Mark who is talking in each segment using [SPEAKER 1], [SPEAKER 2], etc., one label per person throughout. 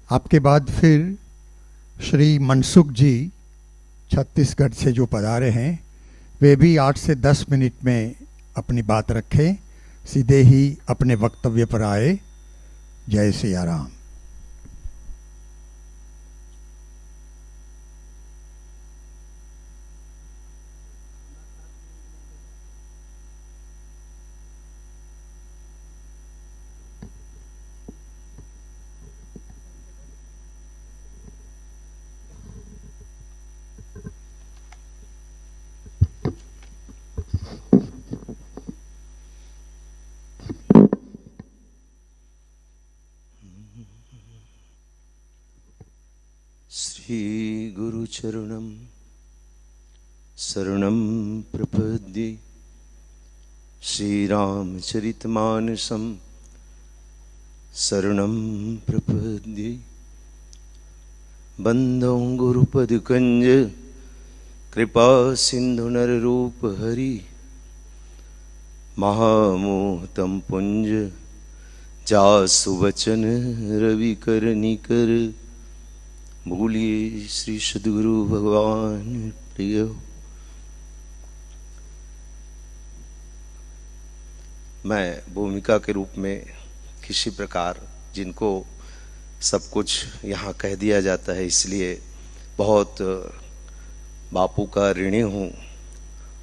[SPEAKER 1] आपके बाद फिर श्री मनसुख जी छत्तीसगढ़ से जो पधारे हैं वे भी 8 से 10 मिनट में अपनी बात रखें, सीधे ही अपने वक्तव्य पर आए। जय सिया राम।
[SPEAKER 2] श्री गुरुचरणं शरणं प्रपद्ये, श्रीरामचरितमानसं शरणं प्रपद्ये। बंदो गुरुपदकंज कृपा सिंधु नररूप हरि, महामोहतम पुंज जासु वचन रवि कर निकर। बोलिए श्री सद्गुरु भगवान प्रिय। मैं भूमिका के रूप में किसी प्रकार जिनको सब कुछ यहाँ कह दिया जाता है, इसलिए बहुत बापू का ऋणी हूँ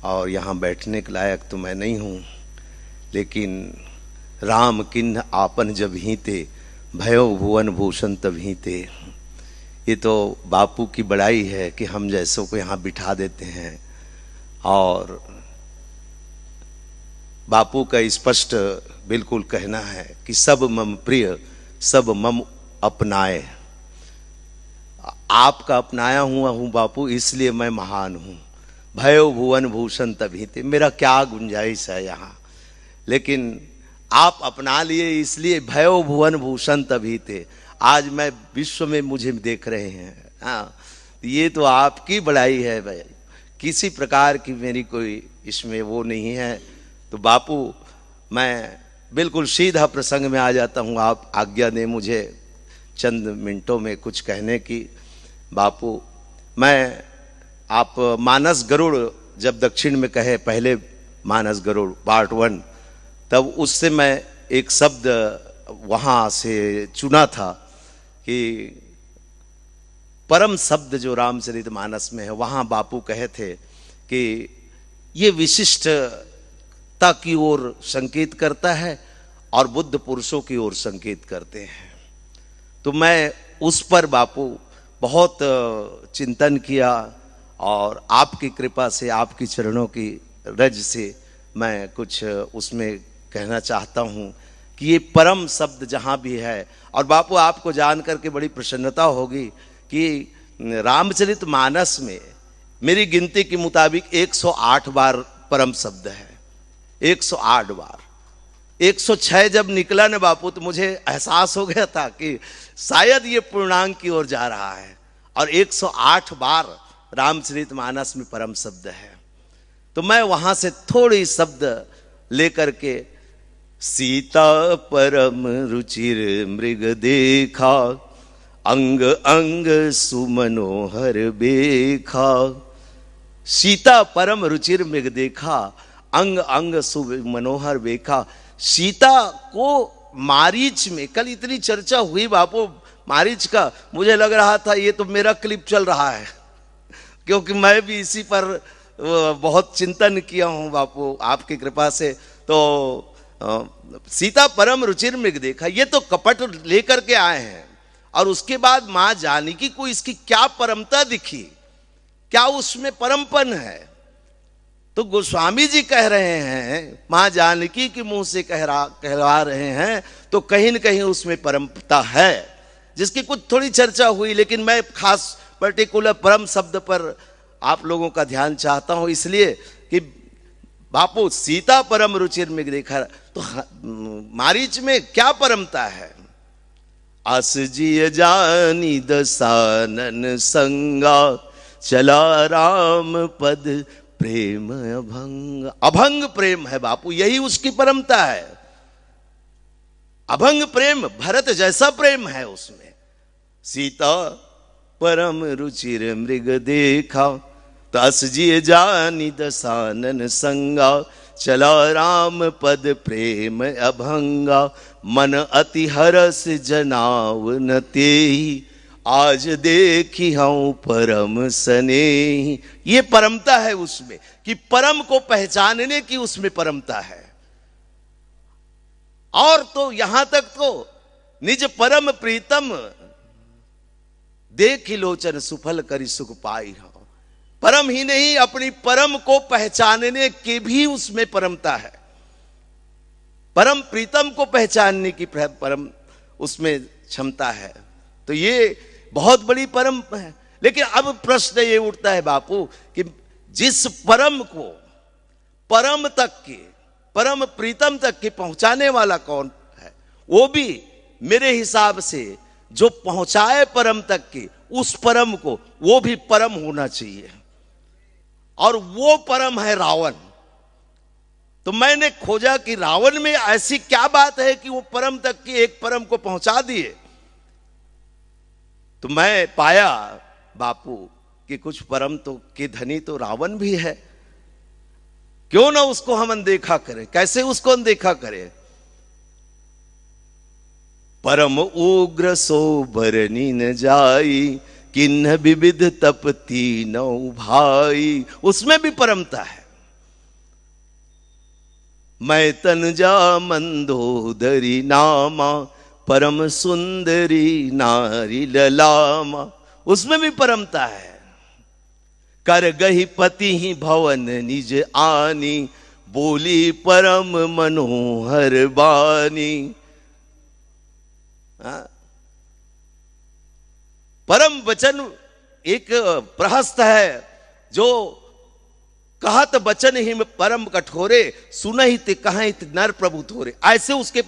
[SPEAKER 2] और यहाँ बैठने के लायक तो मैं नहीं हूँ, लेकिन राम किन्ह आपन जब ही ते, भयो भुवन भूषण तभी ते। ये तो बापू की बड़ाई है कि हम जैसों को यहाँ बिठा देते हैं। और बापू का स्पष्ट बिल्कुल कहना है कि सब मम प्रिय सब मम अपनाए। आपका अपनाया हुआ हूँ बापू, इसलिए मैं महान हूँ। भयो भुवन भूषण तभी थे, मेरा क्या गुंजाइश है यहाँ, लेकिन आप अपना लिए इसलिए भयो भुवन भूषण तभी थे। आज मैं विश्व में मुझे देख रहे हैं। हाँ, ये तो आपकी बड़ाई है भाई, किसी प्रकार की मेरी कोई इसमें वो नहीं है। तो बापू मैं बिल्कुल सीधा प्रसंग में आ जाता हूँ, आप आज्ञा दें मुझे चंद मिनटों में कुछ कहने की। बापू मैं आप मानस गरुड़ जब दक्षिण में कहे, पहले मानस गरुड़ पार्ट 1, तब उससे मैं एक शब्द वहाँ से चुना था कि परम शब्द जो रामचरितमानस में है, वहाँ बापू कहे थे कि ये विशिष्टता की ओर संकेत करता है और बुद्ध पुरुषों की ओर संकेत करते हैं। तो मैं उस पर बापू बहुत चिंतन किया और आपकी कृपा से, आपकी चरणों की रज से मैं कुछ उसमें कहना चाहता हूँ कि ये परम शब्द जहाँ भी है। और बापू आपको जान करके बड़ी प्रसन्नता होगी कि रामचरितमानस में मेरी गिनती के मुताबिक 108 बार परम शब्द है, 108 बार। 106 जब निकला ना बापू, तो मुझे एहसास हो गया था कि शायद ये पूर्णांक की ओर जा रहा है। और 108 बार रामचरितमानस में परम शब्द है। तो मैं वहां से थोड़ी शब्द लेकर के, सीता परम रुचिर मृग देखा, अंग अंग सुमनोहर बेखा। सीता परम रुचिर मृग देखा, अंग अंग सुमनोहर बेखा। सीता को मारीच में, कल इतनी चर्चा हुई बापू मारीच का, मुझे लग रहा था ये तो मेरा क्लिप चल रहा है, क्योंकि मैं भी इसी पर बहुत चिंतन किया हूँ बापू आपकी कृपा से। तो सीता परम रुचिर मृग देखा, ये तो कपट लेकर के आए हैं। और उसके बाद मां जानकी को इसकी क्या परमता दिखी, क्या उसमें परमपन है। तो गोस्वामी जी कह रहे हैं, मां जानकी के मुंह से कहला रहे हैं, तो कहीं न कहीं उसमें परमता है, जिसकी कुछ थोड़ी चर्चा हुई। लेकिन मैं खास पर्टिकुलर परम शब्द पर आप लोगों का ध्यान चाहता हूं, इसलिए कि बापू सीता परम रुचिर में देखा, तो मारीच में क्या परमता है। अस जिय जानी दसानन संगा, चला राम पद प्रेम अभंग। अभंग प्रेम है बापू, यही उसकी परमता है। अभंग प्रेम, भरत जैसा प्रेम है उसमें। सीता परम रुचिर मृग देखा, तस जिय जानी दसानन संगा, चला राम पद प्रेम अभंगा, मन अति हरस जनाव न तेहि, आज देखी हूं परम स्नेही। ये परमता है उसमें कि परम को पहचानने की उसमें परमता है। और तो यहां तक तो निज परम प्रीतम देखि लोचन सुफल करि सुख पाई हो। परम ही नहीं, अपनी परम को पहचानने की भी उसमें परमता है। परम प्रीतम को पहचानने की परम उसमें क्षमता है। तो ये बहुत बड़ी परम है। लेकिन अब प्रश्न ये उठता है बापू कि जिस परम को परम तक के, परम प्रीतम तक के पहुंचाने वाला कौन है? वो भी मेरे हिसाब से जो पहुंचाए परम तक के, उस परम को, वो भी परम होना चाहिए। और वो परम है रावण। तो मैंने खोजा कि रावण में ऐसी क्या बात है कि वो परम तक की एक परम को पहुंचा दिए। तो मैं पाया बापू कि कुछ परम तो के धनी तो रावण भी है। क्यों ना उसको हम अनदेखा करें? कैसे उसको अनदेखा करें? परम उग्र सो बरनी न जाई, किन्ह विविध तपती नौ भाई। उसमें भी परमता है। मैं तनुजा मंदोदरी नामा, परम सुंदरी नारी ललामा। उसमें भी परमता है। कर गही पति ही भवन निज आनी, बोली परम मनोहर बानी। परम वचन एक प्रहस्त है जो कहत बचन हिम परम कठोरे, सुनहि ते कहित नर प्रभु थोरे। ऐसे उसके